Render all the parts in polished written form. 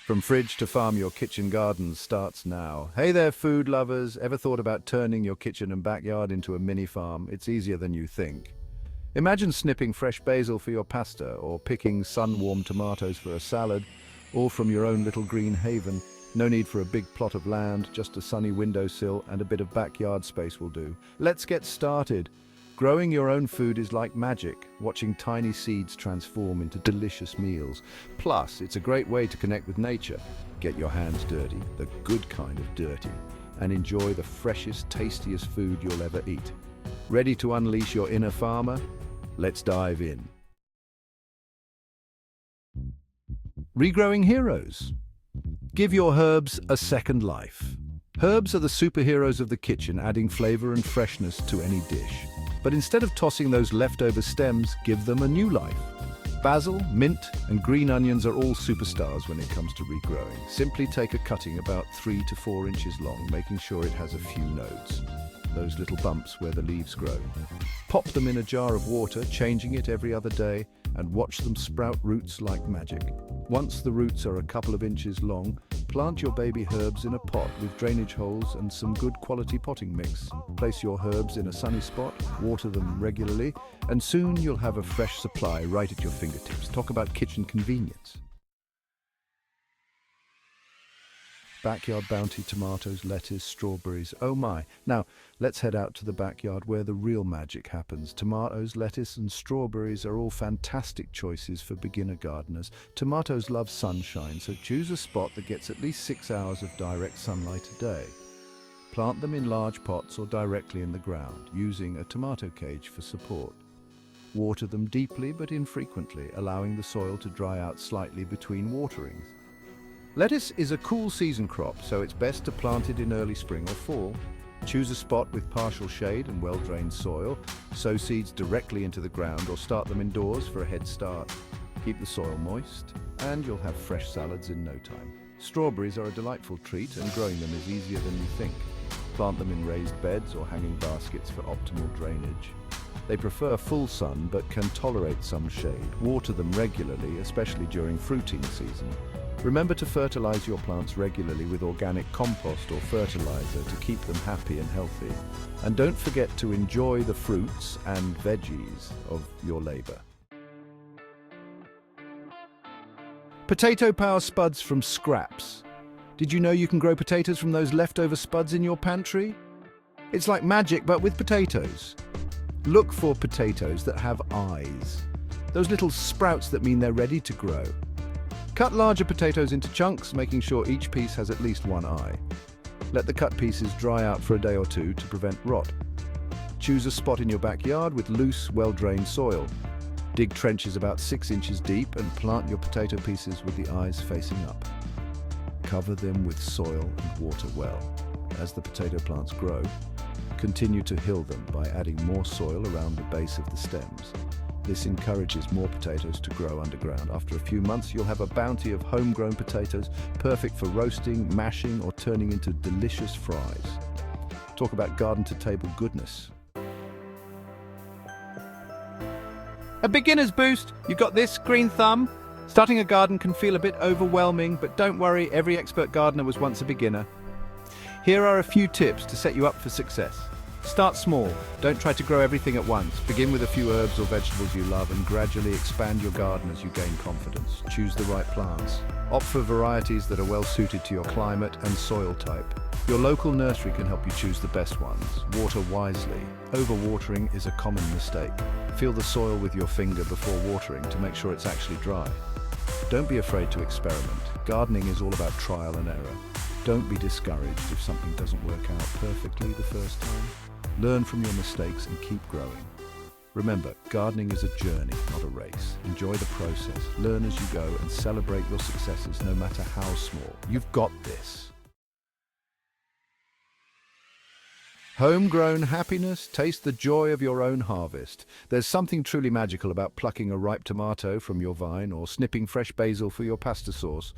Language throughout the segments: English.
From fridge to farm, your kitchen garden starts now. Hey there, food lovers. Ever thought about turning your kitchen and backyard into a mini farm? It's easier than you think. Imagine snipping fresh basil for your pasta or picking sun-warmed tomatoes for a salad, all from your own little green haven. No need for a big plot of land, just a sunny windowsill and a bit of backyard space will do. Let's get started. Growing your own food is like magic, watching tiny seeds transform into delicious meals. Plus, it's a great way to connect with nature. Get your hands dirty, the good kind of dirty, and enjoy the freshest, tastiest food you'll ever eat. Ready to unleash your inner farmer? Let's dive in. Regrowing heroes. Give your herbs a second life. Herbs are the superheroes of the kitchen, adding flavor and freshness to any dish. But instead of tossing those leftover stems, give them a new life. Basil, mint, and green onions are all superstars when it comes to regrowing. Simply take a cutting about 3 to 4 inches long, making sure it has a few nodes, those little bumps where the leaves grow. Pop them in a jar of water, changing it every other day, and watch them sprout roots like magic. Once the roots are a couple of inches long, plant your baby herbs in a pot with drainage holes and some good quality potting mix. Place your herbs in a sunny spot, water them regularly, and soon you'll have a fresh supply right at your fingertips. Talk about kitchen convenience. Backyard bounty, tomatoes, lettuce, strawberries, oh my. Now, let's head out to the backyard where the real magic happens. Tomatoes, lettuce and strawberries are all fantastic choices for beginner gardeners. Tomatoes love sunshine, so choose a spot that gets at least 6 hours of direct sunlight a day. Plant them in large pots or directly in the ground, using a tomato cage for support. Water them deeply but infrequently, allowing the soil to dry out slightly between waterings. Lettuce is a cool season crop, so it's best to plant it in early spring or fall. Choose a spot with partial shade and well-drained soil. Sow seeds directly into the ground or start them indoors for a head start. Keep the soil moist, and you'll have fresh salads in no time. Strawberries are a delightful treat, and growing them is easier than you think. Plant them in raised beds or hanging baskets for optimal drainage. They prefer full sun, but can tolerate some shade. Water them regularly, especially during fruiting season. Remember to fertilize your plants regularly with organic compost or fertilizer to keep them happy and healthy. And don't forget to enjoy the fruits and veggies of your labor. Potato power spuds from scraps. Did you know you can grow potatoes from those leftover spuds in your pantry? It's like magic, but with potatoes. Look for potatoes that have eyes. Those little sprouts that mean they're ready to grow. Cut larger potatoes into chunks, making sure each piece has at least one eye. Let the cut pieces dry out for a day or two to prevent rot. Choose a spot in your backyard with loose, well-drained soil. Dig trenches about 6 inches deep and plant your potato pieces with the eyes facing up. Cover them with soil and water well. As the potato plants grow, continue to hill them by adding more soil around the base of the stems. This encourages more potatoes to grow underground. After a few months, you'll have a bounty of homegrown potatoes, perfect for roasting, mashing, or turning into delicious fries. Talk about garden-to-table goodness. A beginner's boost. You got this, green thumb? Starting a garden can feel a bit overwhelming, but don't worry, every expert gardener was once a beginner. Here are a few tips to set you up for success. Start small. Don't try to grow everything at once. Begin with a few herbs or vegetables you love and gradually expand your garden as you gain confidence. Choose the right plants. Opt for varieties that are well suited to your climate and soil type. Your local nursery can help you choose the best ones. Water wisely. Overwatering is a common mistake. Feel the soil with your finger before watering to make sure it's actually dry. Don't be afraid to experiment. Gardening is all about trial and error. Don't be discouraged if something doesn't work out perfectly the first time. Learn from your mistakes and keep growing. Remember, gardening is a journey, not a race. Enjoy the process, learn as you go, and celebrate your successes no matter how small. You've got this. Homegrown happiness, taste the joy of your own harvest. There's something truly magical about plucking a ripe tomato from your vine or snipping fresh basil for your pasta sauce,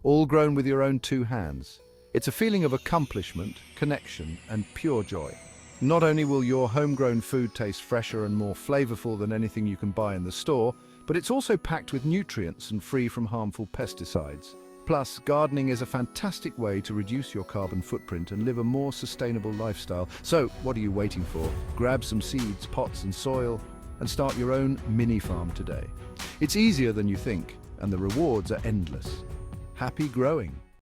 all grown with your own 2 hands. It's a feeling of accomplishment, connection, and pure joy. Not only will your homegrown food taste fresher and more flavorful than anything you can buy in the store, but it's also packed with nutrients and free from harmful pesticides. Plus, gardening is a fantastic way to reduce your carbon footprint and live a more sustainable lifestyle. So, what are you waiting for? Grab some seeds, pots and soil and start your own mini farm today. It's easier than you think, and the rewards are endless. Happy growing!